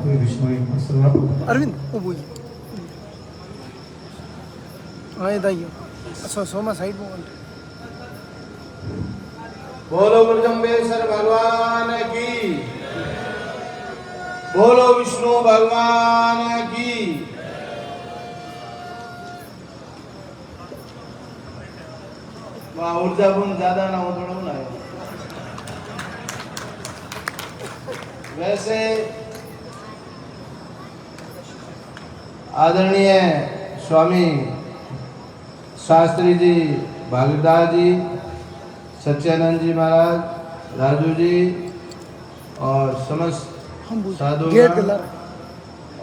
अरविंद वो बोल हाँ इधर अच्छा सोमा साइड में बोलो गुरुजम्बेश्वर भगवान की, बोलो विष्णु भगवान की। वहाँ ऊर्जा गुण ज्यादा ना हो थोड़ा ना। वैसे आदरणीय स्वामी शास्त्री जी, भागीरदास जी, सच्चिदानंद जी महाराज, राजू जी और समस्त साधुगण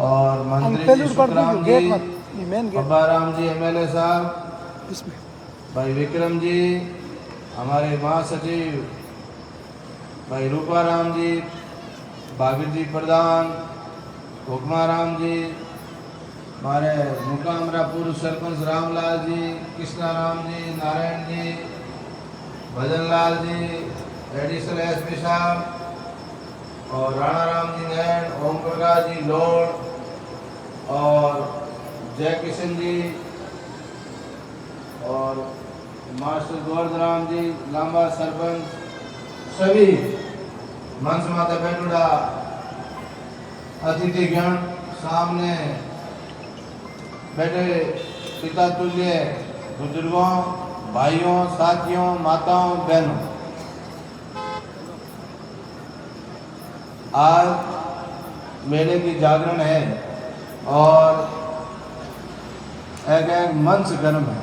और मंत्री जी, सुखराम जी, बाबा राम जी, एमएलए साहब, भाई विक्रम जी, हमारे महासचिव भाई रूपाराम जी, भाभी जी प्रधान, हुक्माराम जी, हमारे मुकामरा पूर्व सरपंच रामलाल जी, कृष्णाराम जी, नारायण जी, भजनलाल जी, एडिशनल एसपी साहब और राणा राम जी नैन, ओम प्रकाश जी लोड और जय किशन जी और मास्टर गोवर्धन राम जी लांबा सरपंच, सभी मंच माता बैठुड़ा अतिथिगण, सामने बैठे पिता तुल्य बुजुर्गों, भाइयों, साथियों, माताओं, बहनों, आज मेले की जागरण है और एक मंच गर्म है।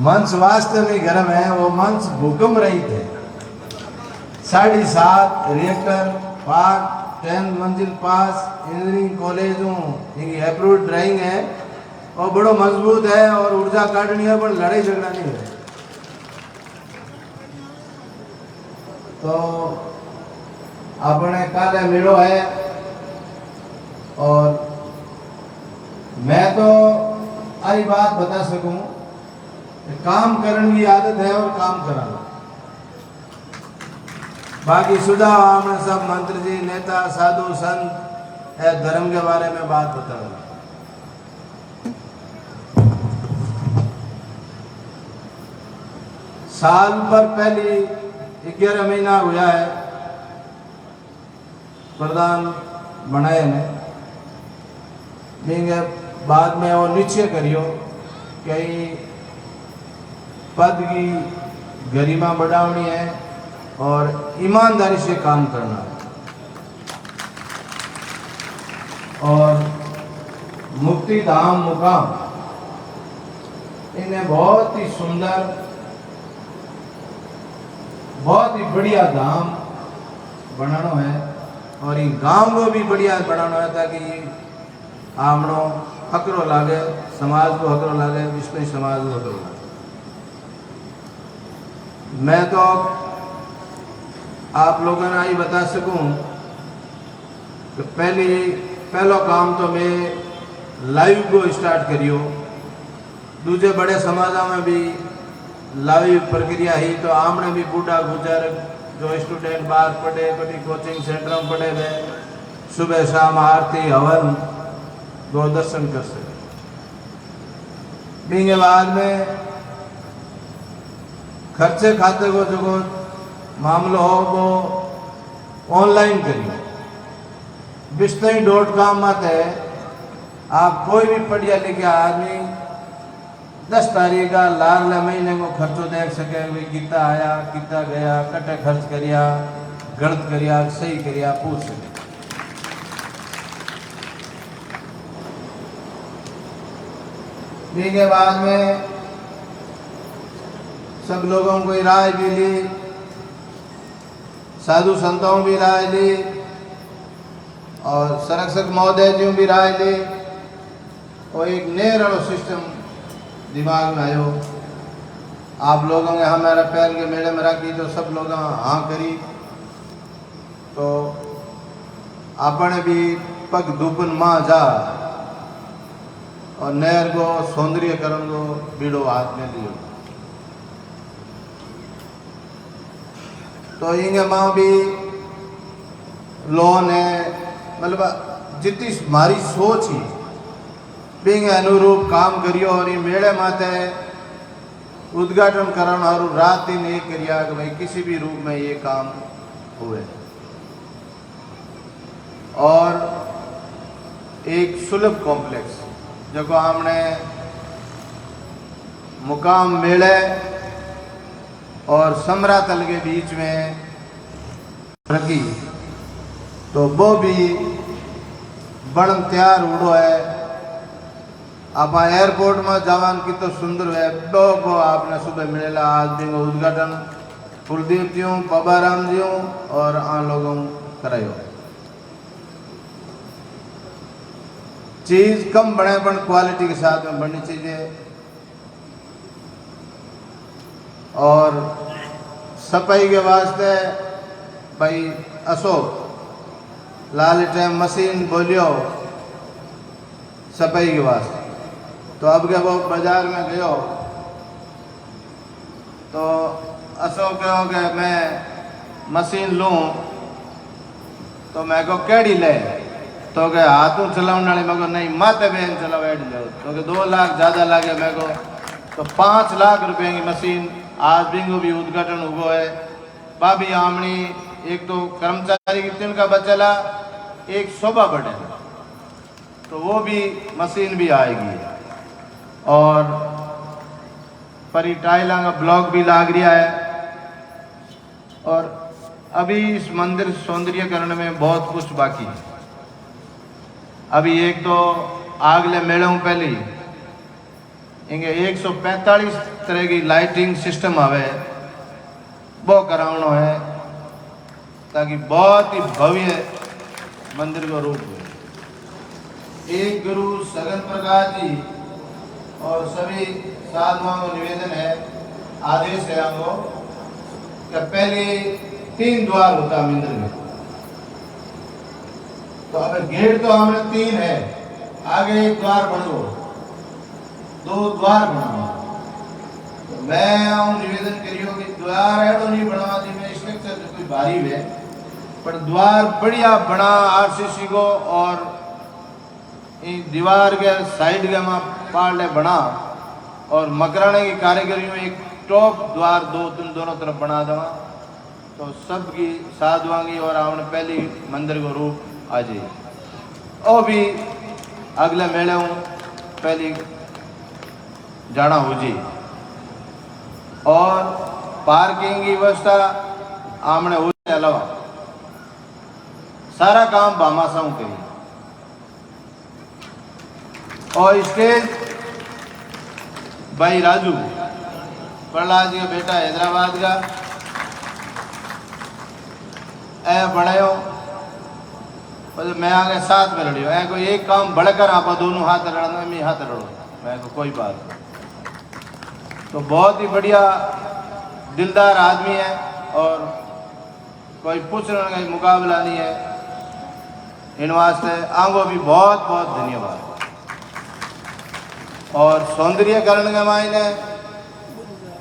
मंच वास्तव में गर्म है, वो मंच भूकंप रहित है। 7.5 रिएक्टर पार्क 10 मंजिल पास इंजीनियरिंग कॉलेज अप्रूव्ड ड्राइंग है और बड़ो मजबूत है और ऊर्जा काटनी है पर लड़ाई झगड़ा नहीं है। तो अपने काले मेड़ो है और मैं तो आई बात बता सकूं, काम करने की आदत है और काम कराना। बाकी सुझाव हमने सब मंत्री जी, नेता, साधु, संत है धर्म के बारे में बात बताओ। साल पर पहली 11 महीना हुआ है प्रधान बनाए ने देंगे। बाद में वो निश्चय करियो कई पद की गरिमा बढ़ावनी है और ईमानदारी से काम करना है और मुक्ति धाम मुकाम इन्हें बहुत ही सुंदर, बहुत ही बढ़िया धाम बनाना है और ये गांव को भी बढ़िया बनाना है ताकि आमनो हकरो लागे, समाज को हकरो लागे, विश्व समाज को हकरो लागे। मैं तो आप लोगों ने ही बता सकूं कि पहला काम तो मैं लाइव को स्टार्ट करियो। दूसरे बड़े समाजा में भी लाइव प्रक्रिया ही तो आमने भी बूढ़ा गुजर जो स्टूडेंट बाहर पढ़े, कभी कोचिंग सेंटर में पढ़े हुए, सुबह शाम आरती हवन दो दर्शन कर सके। के बाद में खर्चे खाते को जो मामलो हो वो ऑनलाइन करिए। बिस्तई.com माते आप कोई भी पढ़िया लिखा आदमी 10 तारीख का लाल महीने को खर्चो देख सके। वे कितना आया, कितना गया, कटे खर्च करिया, गलत करिया, सही करिया, पूछ सके। के बाद में सब लोगों को राय भी ली, साधु संतों भी राय ली और संरक्षक महोदय जी भी राय ली और एक नया सिस्टम दिमाग में आयो। आप लोगों ने हमारा पैर के मेले में रखी तो सब लोग हाँ करी तो अपने भी पग धूपन माँ जा और नहर को सौंदर्यकरण को बीड़ो हाथ में लियो। तो इंगे माँ भी लोन है मतलब जितनी हमारी सोच ही बिंग अनुरूप काम करियो और ये मेले माते उद्घाटन कराना और रात दिन एक करिया कि भाई किसी भी रूप में ये काम हुए। और एक सुलभ कॉम्प्लेक्स जो हमने मुकाम मेले और समरा तल के बीच में रखी, तो वो भी बन तैयार उड़ो है। आप एयरपोर्ट में जावान की तो सुंदर है वो आपने सुबह मिलेला। आज भी उद्घाटन कुलदीप जी बाबाराम जी और आन लोगों करायो। चीज कम बने पर क्वालिटी के साथ में बननी चाहिए। और सफाई के वास्ते भाई अशोक लाल टाइम मशीन बोलियो सफाई के वास्ते। तो अब के वो बाजार में गयो तो अशोक कहो कि मैं मशीन लूँ तो मैं को केड़ी ले, तो के हाथों चलाने वाली मैं को नहीं माते बहन चलाओ ऐड जाओ, तो के 2 लाख ज़्यादा लगे मैं को। तो 5 लाख रुपए की मशीन आज भी उद्घाटन हुआ है। भाभी आमनी एक तो कर्मचारी कितने का बचला, एक शोभा बढ़े, तो वो भी मशीन भी आएगी। और परी टाइला का ब्लॉक भी लाग रहा है। और अभी इस मंदिर सौंदर्यकरण में बहुत कुछ बाकी है। अभी एक तो आगले मेलों पहले इनके 145 तरह की लाइटिंग सिस्टम आवे वो कराना है, ताकि बहुत ही भव्य मंदिर का रूप हो। एक गुरु सगन प्रकाश जी और सभी साधुओं को निवेदन है, आदेश है हमको कि पहले 3 द्वार होता मंदिर में। तो अब गेट तो हमें 3 है, आगे एक द्वार बनो, 2 द्वार बनो। तो मैं निवेदन करियो कि द्वार ऐडो नहीं बनवा दी मैं स्ट्रक्चर कोई भारी है, पर द्वार बढ़िया बना आरसीसी को और दीवार के साइड के वहाँ पार्ले बना और मकराने की कारीगरियों एक टॉप द्वार 2-3 दोनों तरफ बना देवा, तो सबकी साधुआंगी और हमने पहली मंदिर को रूप आ जाए। और भी अगले मेले हूँ पहली जाना हो जी। और पार्किंग की व्यवस्था आमने हो अलावा सारा काम बामासाऊ करिए। और स्टेज भाई राजू प्रहलाद जी का बेटा हैदराबाद का ए बढ़ायो, मैं आगे साथ में लड़ियो। ऐ कोई एक काम बढ़कर आप दोनों हाथ लड़ना, मैं हाथ लड़ो, मैं को कोई बात नहीं। तो बहुत ही बढ़िया दिलदार आदमी है और कोई पूछने का मुकाबला नहीं है। इन वास्ते आंगो भी बहुत बहुत धन्यवाद। और सौंदर्यकरण के मायने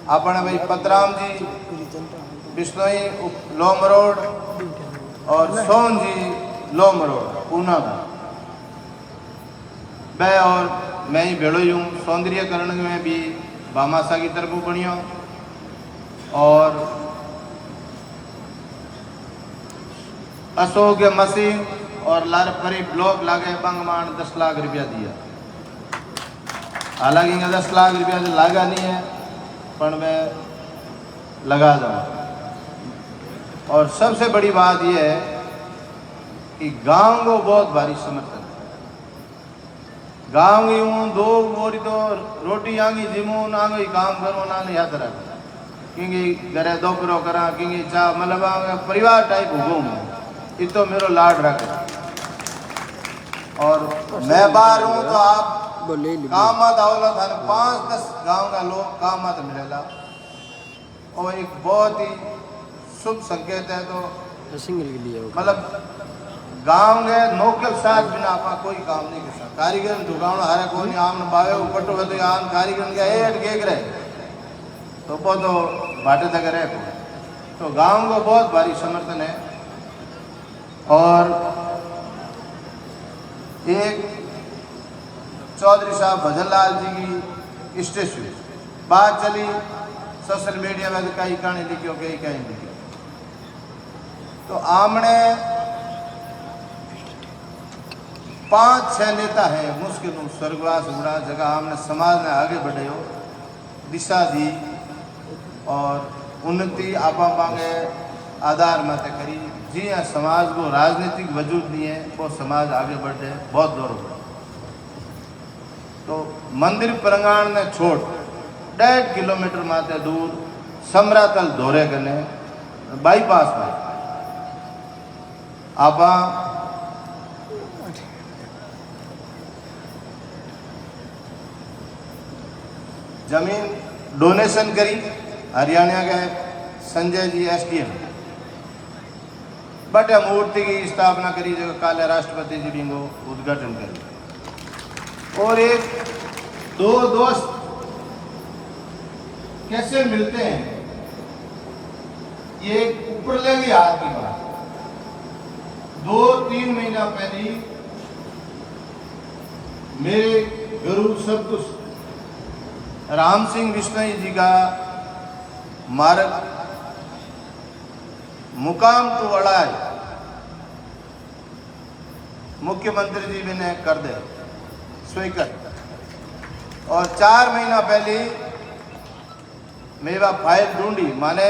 अपने भाई पतराम जी बिश्नोई लोम रोड और सोन जी लोम रोड पूना का मैं और मैं ही भेड़ो हूँ। सौंदर्यकरण में भी बामासा की तरफ बढ़िया और अशोक मशीन और लार परी ब्लॉक लागे बंगमान 10 लाख रुपया दिया। हालांकि 10 लाख रुपया तो लगा नहीं है, पर मैं लगा दूँ। और सबसे बड़ी बात यह है कि गांव को बहुत भारी समर्थन है। गांव की हूँ 2 बोरी तो रोटी आंगी जिमू ना गई काम करो ना नहीं याद रख, क्योंकि घरे दोपहरों करा क्योंकि चाह मतलब परिवार टाइप घूम तो मेरो लाड रख। और मैं बाहर हूँ तो आप काम मत आवला था 5-10 गांव का लोग काम मत मिलेगा और एक बहुत ही शुभ संकेत है। तो सिंगल के लिए मतलब गांव के नौकर साथ बिना आप कोई काम नहीं कर सकता। कारीगर दुकान हरे कोई आम बावे उपटो है तो आम कारीगर के एट गेग रहे तो बहुत बाटे तक रहे। तो गांव को बहुत भारी समर्थन है। और एक चौधरी साहब भजन लाल जी की स्टेचू। बात चली सोशल मीडिया में, कई कहानी लिखियो, कई कहीं लिखियो। तो आमने 5-6 नेता है मुश्किल स्वर्गवास गुड़ा जगह हमने समाज ने आगे बढ़े हो, दिशा दी और उन्नति आपा मांगे आधार मत करी। जी हाँ, समाज को राजनीतिक वजूद नहीं है, वो समाज आगे बढ़े बहुत दौर बढ़े। तो मंदिर प्रांगण ने छोड़ 1.5 किलोमीटर माते दूर समरातल दौरे करने बाईपास में आपा जमीन डोनेशन करी। हरियाणा के संजय जी SDM बट मूर्ति की स्थापना करी, जो काले राष्ट्रपति जी भी वो उद्घाटन करी। और एक दो दोस्त कैसे मिलते हैं, ये ऊपर लेंगे हाथ की बात। 2-3 महीना पहले मेरे गुरु सब कुछ राम सिंह बिश्नोई जी का मार्ग मुकाम तो अड़ाए मुख्यमंत्री जी भी ने कर दे स्वीकार। और 4 महीना पहले मेरा फाइल ढूंढी, माने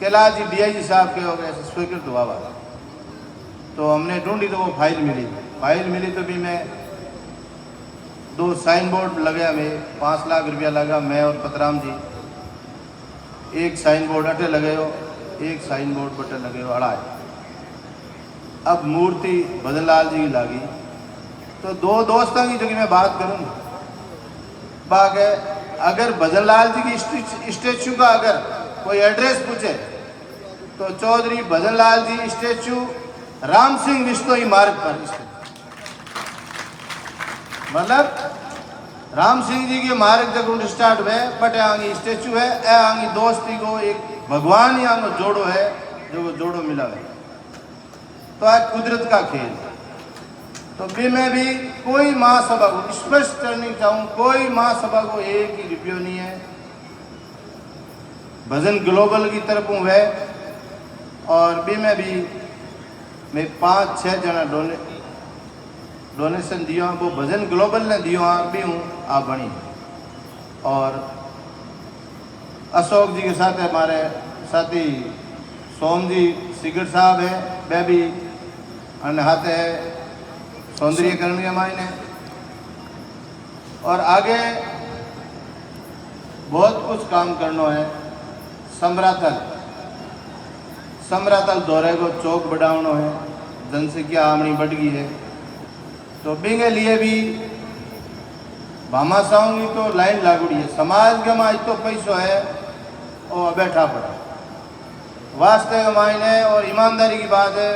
कैलाश जी DIG साहब के हो गए स्वीकृत हुआ वाला। तो हमने ढूंढी तो वो फाइल मिली तो भी मैं 2 साइन बोर्ड लगे, में 5 लाख रुपया लगा, मैं और पतराम जी। एक साइन बोर्ड अटे लगे हो, एक साइन बोर्ड बटे लगे हो अड़ाए। अब मूर्ति भजन लाल जी की लागी। तो 2 दोस्तों की जो मैं बात करूँगा, बाकी अगर भजन लाल जी की स्टेचू का अगर कोई एड्रेस पूछे तो चौधरी भजन लाल जी स्टेचू राम सिंह बिश्नोई मार्ग पर स्थित, मतलब राम सिंह जी के मार्ग जब स्टार्ट हुए बट आंगी स्टेचू है, ए आंगी दोस्ती को एक भगवान ही आंगो जोड़ो है, जो जोड़ो मिला है। तो आज कुदरत का खेल। तो भी मैं भी कोई महासभा को स्पष्ट करनी चाहूँ, कोई महासभा को एक ही रुपये नहीं है। भजन ग्लोबल की तरफ हूँ है और भी मैं 5-6 जना डोनेशन दियो, वो भजन ग्लोबल ने दियो भी हूँ आप बनी। और अशोक जी के साथ हमारे साथी सोम जी सिगड़ साहब है, वह भी हाथ है सौंदर्यकरण के मायने। और आगे बहुत कुछ काम करना है। समरातल दौरे को चौक बढ़ाना है, जनसंख्या आमनी बढ़ गई है। तो बिंगे लिए भी भामाशाहों की तो लाइन लागुड़ी है। समाज के माँ तो पैसों है और बैठा पड़ा वास्ते के मायने। और ईमानदारी की बात है,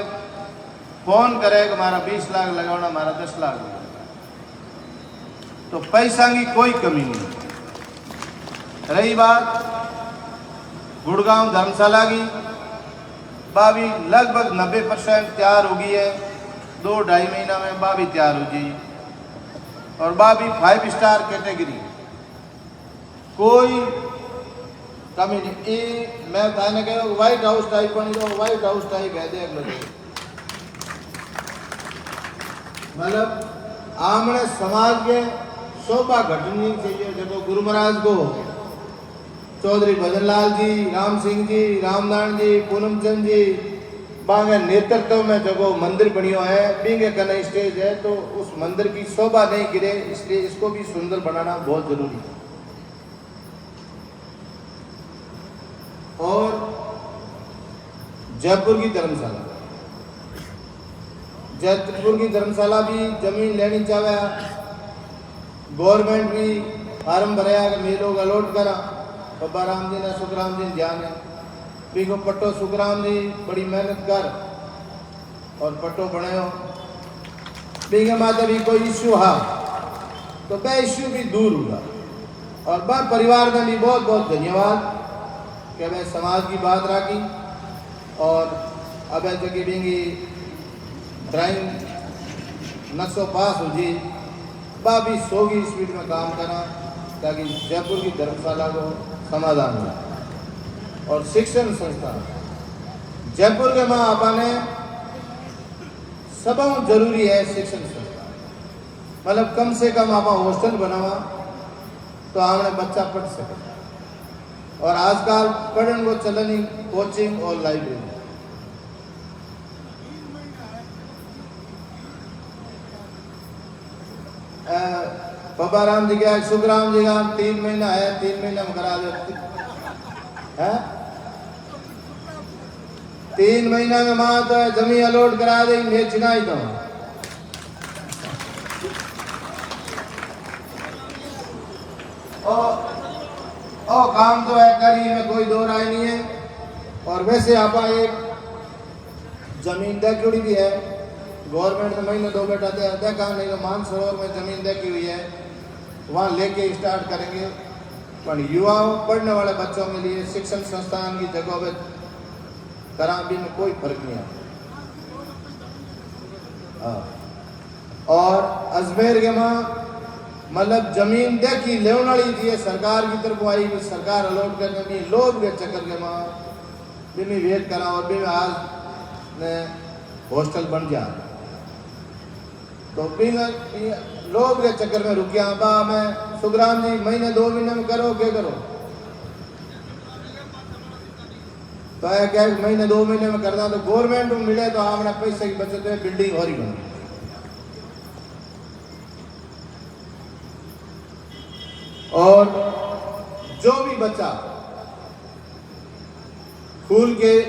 फोन करे कि हमारा 20 लाख लगाना, हमारा 10 लाख लगाना, तो पैसा की कोई कमी नहीं। रही बात गुड़गांव धर्मशाला की, बाबी लगभग 90% तैयार हो गई है। 2-2.5 महीना में बाबी तैयार हो गई। और बाबी 5 स्टार कैटेगरी, कोई कमी नहीं। ये मैं बताने कह व्हाइट हाउस टाइप बनी, तो व्हाइट हाउस टाइप है देख लो। मतलब आमने समाज के शोभा घटनी चाहिए। जब गुरु महाराज को चौधरी भजन लाल जी, राम सिंह जी, रामनारायण जी, पूनम चंद जी बांगे नेतृत्व में जब मंदिर बनियो है, बिंगे कने स्टेज है, तो उस मंदिर की शोभा नहीं गिरे, इसलिए इसको भी सुंदर बनाना बहुत जरूरी है। और जयपुर की धर्मशाला भी जमीन लेनी चाहे, गवर्नमेंट भी फार्म भराया कि मैं लोग अलॉट करा। बाबा राम जी ने सुखराम जी ध्यान है को पट्टो सुखराम जी बड़ी मेहनत कर और पट्टो बनायो। बीगे माता भी कोई इश्यू हा तो वह इश्यू भी दूर हुआ। और वह परिवार में भी बहुत बहुत धन्यवाद कि मैं समाज की बात रखी। और अब जगह भी ड्राइंग नक्शो पास हो जी बा भी 100 की स्पीड में काम करा ताकि जयपुर की धर्मशाला को समाधान हो। और शिक्षण संस्थान जयपुर के माँ आपने सब जरूरी है शिक्षण संस्थान, मतलब कम से कम आप हॉस्टल बनावा तो हमारे बच्चा पढ़ सके। और आजकल पढ़ने को चलनी कोचिंग और लाइब्रेरी। बाबा राम जी का सुखराम जी का 3 महीना है, 3 महीने में करा दो है। 3 महीना में माँ तो जमीन अलॉट करा दे बेचना ही तो। और काम तो है करी में कोई दो राय नहीं है। और वैसे आप एक जमीन देखी भी है गवर्नमेंट ने महीने 2 बेटा देखा नहीं तो मानसरोवर में जमीन देखी हुई है, वहाँ लेके स्टार्ट करेंगे। पर युवाओं पढ़ने वाले बच्चों के लिए शिक्षण संस्थान की जगह पे करा भी में कोई फर्क नहीं आता। और अजमेर के माँ मतलब जमीन देखी लेने वाली थी सरकार की तरफ आई, सरकार अलॉट करने में लोग के चक्कर के माँ भी में वेट करा और भी में आज ने हॉस्टल बन गया तो भी लोग के चक्कर में रुकिया। बा मैं सुखराम जी महीने 2 महीने में करो क्या करो तो क्या महीने 2 महीने में करना तो गवर्नमेंट में मिले तो आपने पैसे की बचत है बिल्डिंग और ही बनी। और जो भी बच्चा स्कूल के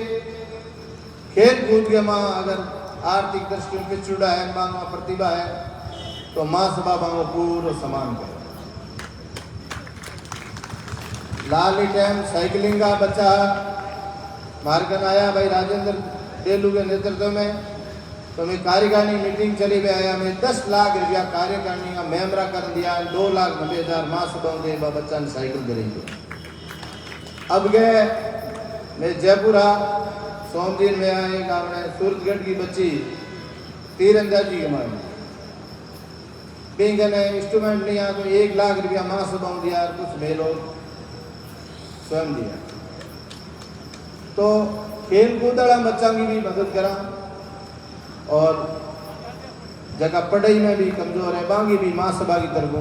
खेल कूद के माँ अगर आर्थिक दृष्टि में पिछड़ा है, माँ प्रतिभा है तो माँ सभा मांगो पूरा समान करे। लाली टाइम साइकिलिंग का बच्चा मार्गन आया भाई राजेंद्र डेलू के नेतृत्व में तो मैं कार्यकारिणी मीटिंग चली गई आया मैं 10 लाख रुपया कार्यकारिणी का मेमरा कर दिया 2,90,000 माँ सभा दे बच्चा ने साइकिल करेंगे। अब गए मैं जयपुर सोमदीन में आए आपने सूरतगढ़ की बच्ची तीरंदाजी के मारे ने इंस्ट्रूमेंट नहीं आया तो 1 लाख रुपया माँ सभा दिया कुछ मेलो स्वयं दिया। तो खेल कूद वाला बच्चा की भी मदद करा और जगह पढ़ाई में भी कमजोर है बाकी भी माँ सभा की तरफ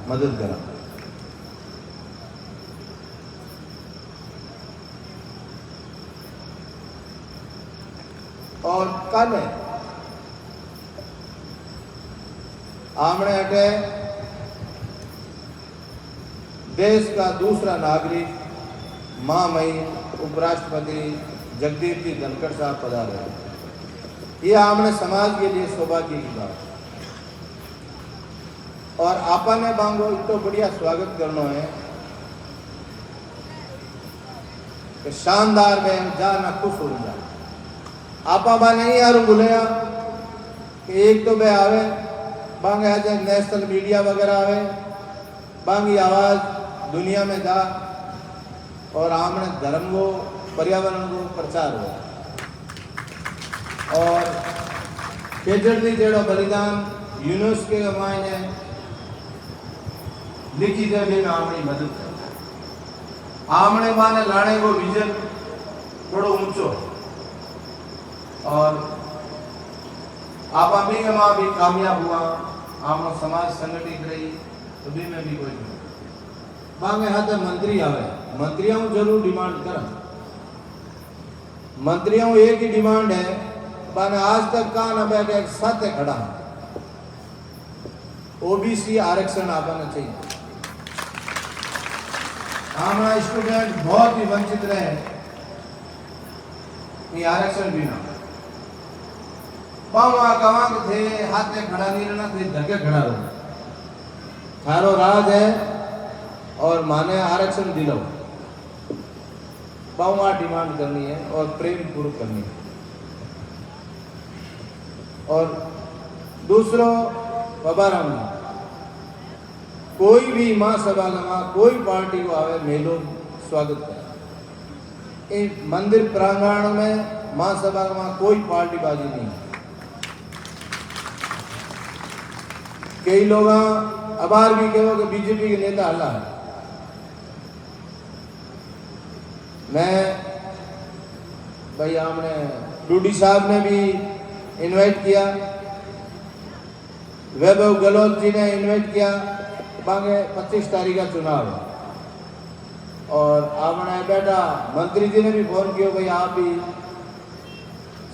मदद करा। और कल आमने हटे देश का दूसरा नागरिक महामहिम उपराष्ट्रपति जगदीप जी धनखड़ साहब पधारे। ये आमने समाज के लिए सौभाग्य की बात और आपा ने बांगो इतना बढ़िया स्वागत करना है कि शानदार में जाना खुश हो जाए। आपा बा नहीं यार बुलाया कि एक तो बे आवे बांगे आज नेशनल मीडिया वगैरह आवे बांगी आवाज दुनिया में जा और आमने धर्म को पर्यावरण को प्रचार हो। और केजरी जेड़ो बलिदान यूनेस्को के मायने लिखी जगह में आमनी मदद कर आमने माने लाने को विजन थोड़ो ऊंचो और आप अभी के माँ भी कामयाब हुआ आम समाज संगठित रही तो भी में भी कोई नहीं बांगे हाथ मंत्री आवे मंत्रियों जरूर डिमांड कर मंत्रियों एक ही डिमांड है बाने आज तक कहा न बैठे साथ खड़ा ओबीसी आरक्षण आपना चाहिए। हमारा स्टूडेंट बहुत ही वंचित रहे ये आरक्षण भी ना पावा कमांग थे हाथ में खड़ा नहीं रहना थे धके खड़ा रहो थारो राज है और माने आरक्षण दिलो पावा डिमांड करनी है और प्रेम पूर्व करनी है। और दूसरो बाबा राम कोई भी माँ सभा का कोई पार्टी को आवे मेलो स्वागत करे। इस मंदिर प्रांगण में महासभा में कोई पार्टीबाजी नहीं। कई लोग अबार भी कहो कि बीजेपी के नेता हल्ला है। मैं भाई हमने डूडी साहब ने भी इनवाइट किया, वैभव गहलोत जी ने इनवाइट किया। बांगे 25 तारीख का चुनाव है और आपने बेटा मंत्री जी ने भी फोन किया, भाई आप भी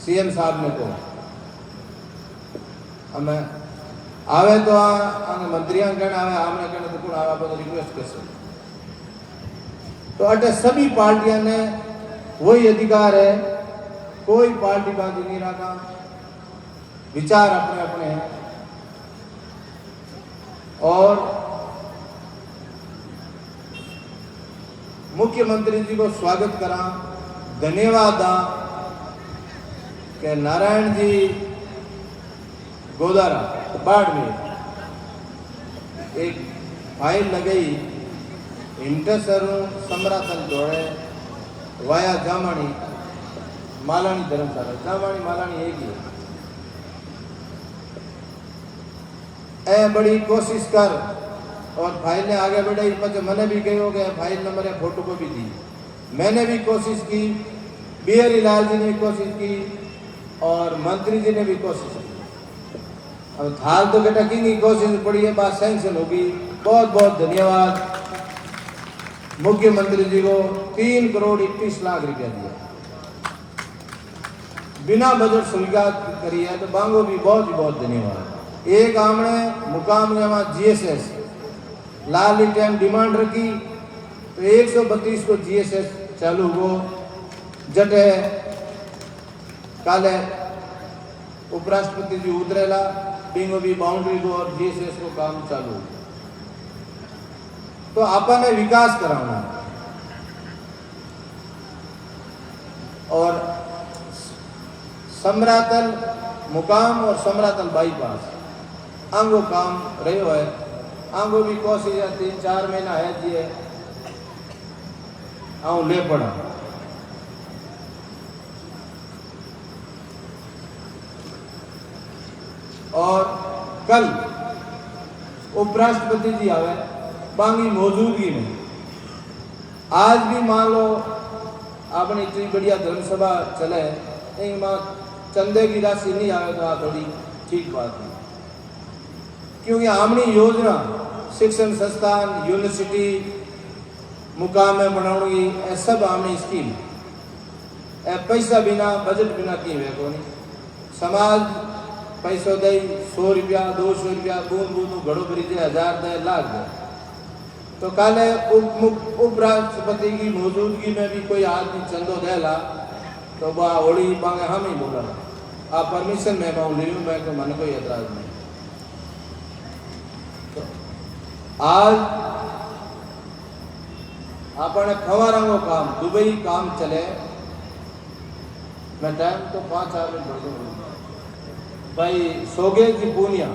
सीएम साहब ने को हमें आवे तो मंत्रियों कहना आवे, हमने कहना तो कौन आवे तो रिक्वेस्ट कर सकते। तो अटे सभी पार्टियां ने वही अधिकार है, कोई पार्टीबाजी नहीं रखा, विचार अपने अपने हैं। और मुख्यमंत्री जी को स्वागत करा, धन्यवाद दा कि नारायण जी गोदारा बाड़मेर एक फाइल लगाई इंटरसर समराथन जोड़े वाया जामानी मालानी धर्मशाला, जामानी मालानी एक ही ए बड़ी कोशिश कर और फाइल ने आगे बढ़ाई। पचे मैंने भी कहो कि फाइल नंबर है, फोटो को भी दी, मैंने भी कोशिश की, बिहारी लाल जी ने भी कोशिश की और मंत्री जी ने भी कोशिश की। अब थाल तो बेटा की कोशिश पड़ी है, बात सैंक्शन होगी। बहुत बहुत धन्यवाद मुख्यमंत्री जी को 3 करोड़ 21 लाख रुपया दिया, बिना बजट स्वीकार करी है, तो बांगो भी बहुत धन्यवाद। एक आमने मुकाम में जीएसएस लाल टाइम डिमांड रखी तो 132 को जीएसएस चालू हो जटे काले उपराष्ट्रपति जी उतरेला बिंगो भी बाउंड्री को और जीएसएस को काम चालू। तो आपने विकास कराना और समरातल मुकाम और समरातल बाईपास आंगो काम रहो है, आंगो भी कोशिश 3-4 महीना है जी आऊँ ले पड़ा। और कल उपराष्ट्रपति जी आवे बांगी मौजूदगी में, आज भी मान लो आपने इतनी बढ़िया धर्मसभा चले चंदे की राशि नहीं आवे तो थोड़ी ठीक बात है, क्योंकि हमनी योजना शिक्षण संस्थान यूनिवर्सिटी मुकाम में बनाऊंगी ए सब हमने स्कीम ए पैसा बिना बजट बिना की है को समाज पैसों दे 100 रुपया 200 रुपया बूंद बूंद घड़ो भरी दे 1000 दे लाख दे। तो काले उपराष्ट्रपति की मौजूदगी में भी कोई आदमी चंदो देला तो बा होली बांगे हम ही बोला आप परमिशन मैं पाऊँ ली मैं तो मन कोई एतराज नहीं। तो आज अपने फवारों काम दुबई काम चले, मैं टाइम तो 5-4 मिनट बढ़ दूँ भाई सोगे की पूनिया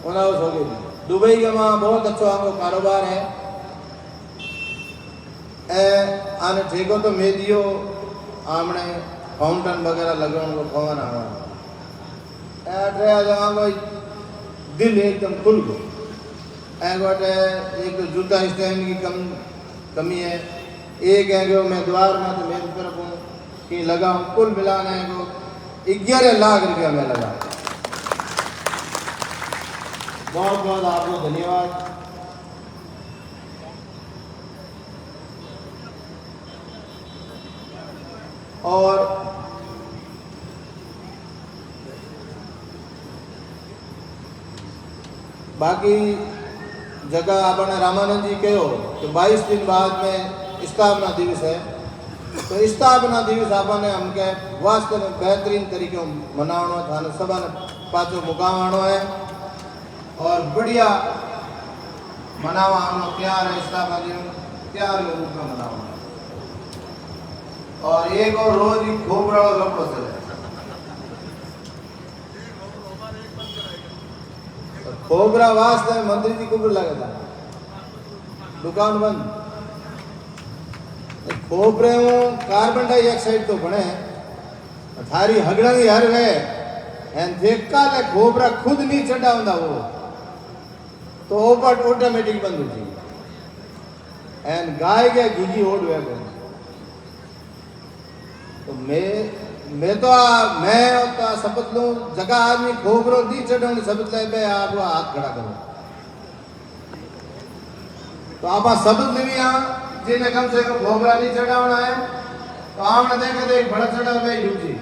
उन्हें सोगे दुबई के वहाँ बहुत अच्छा हमको कारोबार है। आने ठेको तो मेदियो आमने फाउंटेन वगैरह लगे उनको पवन आवा दिल एकदम खुल गो। एक तो जूता स्टैंड की कमी है, एक है जो मैं द्वार में तो मेरी तरफ हूँ कि लगा हूँ, कुल मिलाना है वो 11 लाख रुपया में लगा। बहुत बहुत आपको धन्यवाद। और बाकी जगह आपने रामानंद जी कहो तो 22 दिन बाद में स्थापना दिवस है, तो स्थापना दिवस आपने हमके वास्तव में बेहतरीन तरीके मनावनो था, सभा ने पाचो मुकाम आनो है और बढ़िया मनावा आनो तैयार है। स्थापना दिवस तैयार के रूप में मनावा और एक और रोज ही खूब बड़ा लपड़ो चले। खोबरा वास्ते में मंत्री जी को भी लगा था, दुकान बंद। खोपरे कार्बन डाइऑक्साइड तो बने थारी हगड़ंगी हर वे एन देखा ले खोपरा खुद नहीं चढ़ा होंदा वो तो ओपट ऑटोमेटिक बंद हो जाए एन गाय के घीजी ओढ़ वे तो मैं तो शपथ लूं जगह आदमी खोपरो दी चढ़ो शपथ ले पे आप हाथ खड़ा करो तो आप शपथ लेवी जिन्हें कम से कम खोपरा नहीं चढ़ाना है तो आपने देखा तो एक बड़ा चढ़ा हुआ डूब जी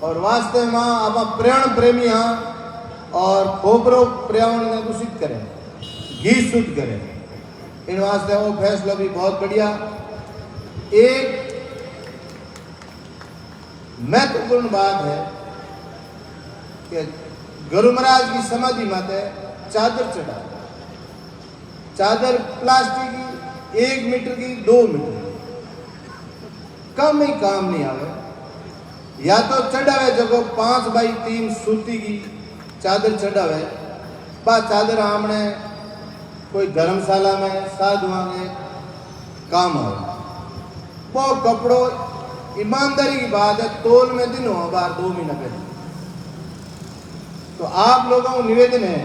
और वास्तव में आप पर्यावरण प्रेमी और खोपरो पर्यावरण ने दूषित करें घी शुद्ध करें इन वास्ते वो फैसला भी बहुत बढ़िया एक महत्वपूर्ण बात है कि गुरु महाराज की समाधि माते चादर चढ़ा चादर प्लास्टिक की 1 मीटर की 2 मीटर की कम ही काम नहीं आवे या तो चढ़ावे जो 5 बाई 3 सूती की चादर चढ़ावे बा चादर हमने कोई धर्मशाला में साधुआ में काम आवे वो कपड़ों ईमानदारी की बात है तोल में दिन हो बार 2 महीना पहले तो आप लोगों को निवेदन है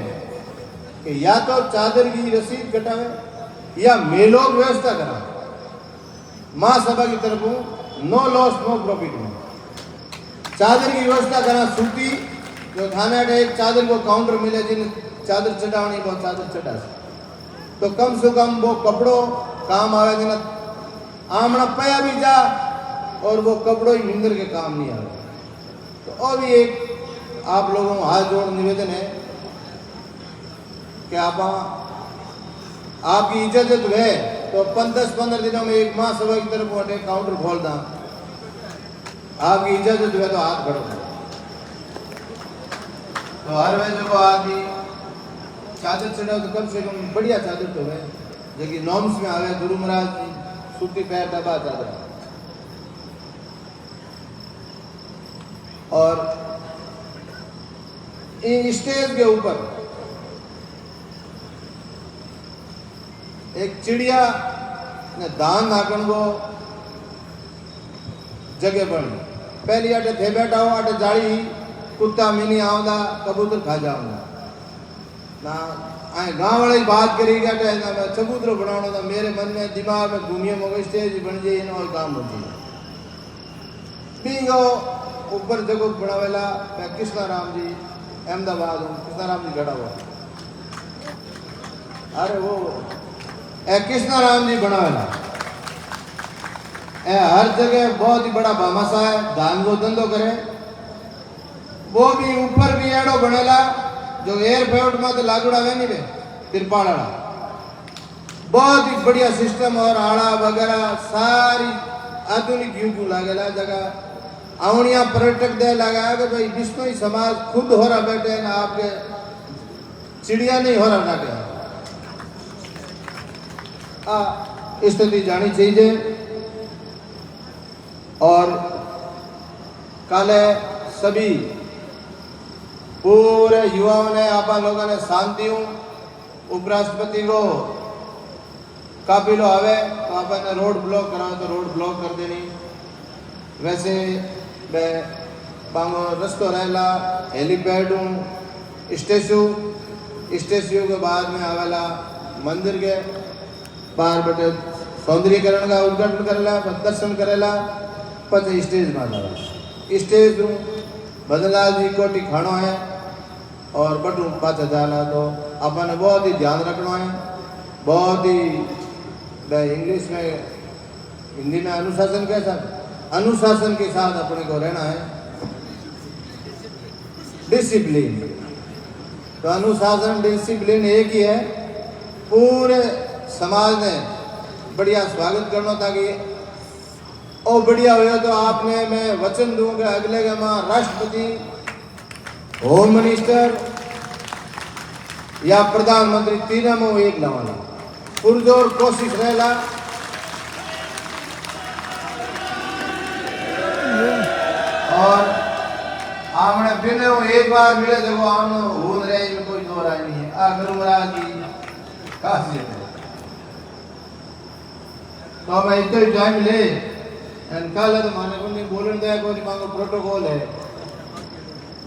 कि या तो चादर की रसीद कटावे या मेलों व्यवस्था करा महासभा की तरफ नो लॉस नो प्रॉफिट में चादर की व्यवस्था करा सूती जो थाने एक चादर को काउंटर मिले जिन चादर चढ़ावनी वो चादर चढ़ा तो कम से कम वो कपड़ों काम आवे जिन आमना पया भी जा और वो कपड़ों ही निंदर के काम नहीं आवे तो और भी एक आप लोगों को हाथ जोड़ निवेदन है कि आप आपकी इजाजत है तो 10-15 दिनों में एक महासभा की तरफ वो काउंटर खोल दा आपकी इजाजत है तो हाथ खड़ो तो हर वजह को आदमी चादर चढ़ाओ तो कम से कम बढ़िया चादर तो है जो कि नॉर्म्स में आवे गुरु महाराज सूती पैर दबा चादर और स्टेज के ऊपर एक चिड़िया ने दान नाकन को जगह बनी पहली अटे थे बैठा हो अटे जाड़ी कुत्ता मिनी आऊंगा कबूतर खा जाऊंगा ना आए गांव वाले बात करी अटे ना मैं चबूतरो बनाना था मेरे मन में दिमाग में घूमिए मोगे स्टेज बन जाए और काम हो जाए बिंगो ऊपर जगह बनावेला मैं कृष्णा राम जी अहमदाबाद हूँ कृष्णा राम जी खड़ा हुआ अरे वो कृष्णा राम जी बनावेला हर जगह बहुत ही बड़ा भामाशा है धान को धंधो करे वो भी ऊपर भी एड़ो बनेला जो एयरपोर्ट में तो लागूड़ा वे नहीं वे तिरपाल आड़ा बहुत ही बढ़िया सिस्टम और आड़ा वगैरह सारी आधुनिक युग लागेला जगह आवनिया पर्यटक दे लगा कि भाई बिश्नोई समाज खुद हो रहा बैठे ना आपके चिड़िया नहीं हो रहा नाटे स्थिति जानी चाहिए और काले सभी पूरे युवाओं ने आप लोगों ने शांति उपराष्ट्रपति को काफिलो आवे तो आपने रोड ब्लॉक कराओ तो रोड ब्लॉक कर देनी वैसे बांगो रस्तो रहेला हेलीपैड स्टेचू के बाद में आवेला मंदिर के बाहर बैठे सौंदर्यकरण का उद्घाटन करेला दर्शन करेला पचे स्टेज में आवेला स्टेज भजनलाल जी कोटी खानो है और बटू पाचा जाना तो अपन बहुत ही ध्यान रखना है बहुत ही इंग्लिश में हिंदी में अनुशासन कैसा अनुशासन के साथ अपने को रहना है डिसिप्लिन तो अनुशासन डिसिप्लिन एक ही है पूरे समाज ने बढ़िया स्वागत करना ताकि और बढ़िया हुआ तो आपने मैं वचन दूंगा अगले के मां राष्ट्रपति होम मिनिस्टर या प्रधानमंत्री तीनों में एक लावाना पुरजोर कोशिश रहेला और आपने फिर एक बार मिले देखो आम होन रहे में कोई दो राय नहीं है गुरु महाराज की खासियत है तो मैं इतना टाइम ले एंड कल तो माने को नहीं बोलने दे कोई मांगो प्रोटोकॉल है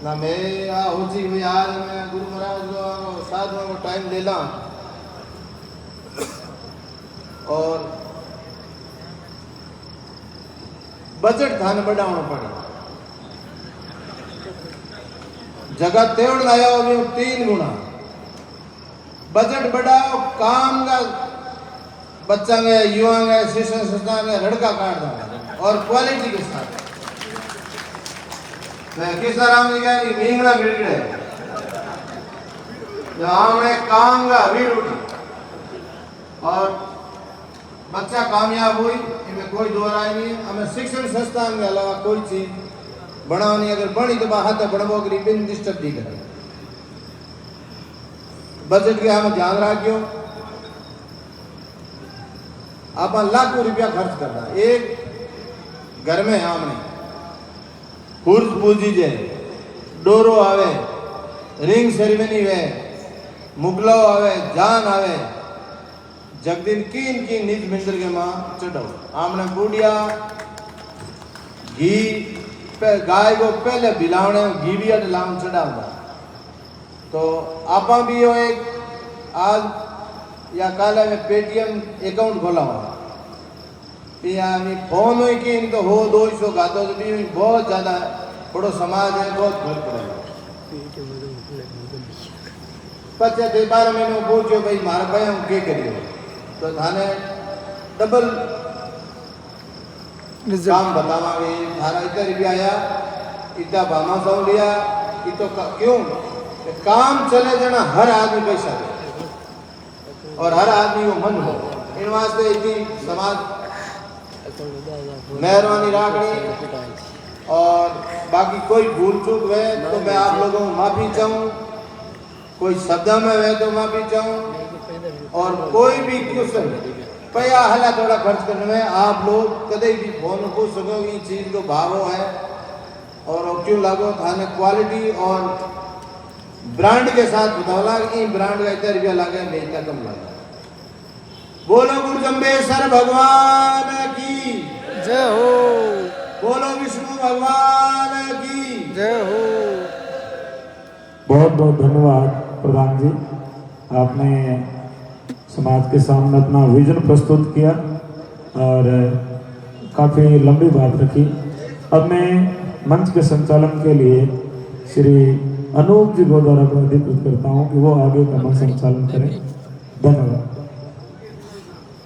ना मैं आ होची भाई आज मैं गुरु महाराज को साथ में टाइम ले ला और बजट थाने बढ़ाना पड़े जगह तेवड़ लाया हो 3 गुना बजट बढ़ाओ काम का बच्चा में युवा में शिक्षण संस्था में लड़का काट दो और क्वालिटी के साथ मैं किसा राम जी का मींगड़ा गिड़गिड़े जो हमने काम का भीड़ उठी और बच्चा कामयाब हुई इनमें कोई दो राय नहीं हमें शिक्षण संस्थान के अलावा कोई चीज बनानी अगर बनी तो बाहर तक बनवो करी बिन डिस्टर्ब नहीं करें बजट के हमें ध्यान रखियो आप लाखों रुपया खर्च करना एक घर में हमने खुर्ज पूजी जे डोरो आवे रिंग सेरेमनी वे मुगलो आवे जान आवे जगदीन की निज मिंदर के मां चढ़ो आमने बूढ़िया घी पे गाय को पहले बिलावने घी भी लाम चढ़ाऊंगा तो आप भी हो एक आज या कल में पेटीएम अकाउंट खोला हुआ फोन हुई कि तो हो 200 गातो तो भी बहुत ज्यादा बड़ो समाज है बहुत फर्क पड़ेगा पच्चीस दे 12 महीनों पूछो भाई मारा भाई हम क्या करियो तो थाने डबल काम बतावांगे थारा इतना रुपया आया इतना बामा सौ लिया तो क्यों काम चले जाना हर आदमी पैसा दे और हर आदमी को मन हो इन वास्ते इतनी समाज मेहरबानी राखनी और बाकी कोई भूल चूक हुए तो मैं आप लोगों को माफी चाहूँ कोई शब्द में हुए तो माफी चाहूँ और कोई भी क्वेश्चन पैया हला थोड़ा खर्च करने में आप लोग कदे भी फोन पूछ सको कि चीज को भावो है और क्यों लागो थाने क्वालिटी और ब्रांड के साथ बताओला कि ब्रांड का इतना रुपया लगे नहीं इतना कम लगा बोलो गुरु जम्बेश्वर भगवान की जय हो बोलो विष्णु भगवान की जय हो बहुत बहुत धन्यवाद प्रधान जी आपने समाज के सामने अपना विजन प्रस्तुत किया और काफ़ी लंबी बात रखी अब मैं मंच के संचालन के लिए श्री अनूप जी गोदारा को अधिकृत करता हूँ कि वो आगे का मंच संचालन करें धन्यवाद।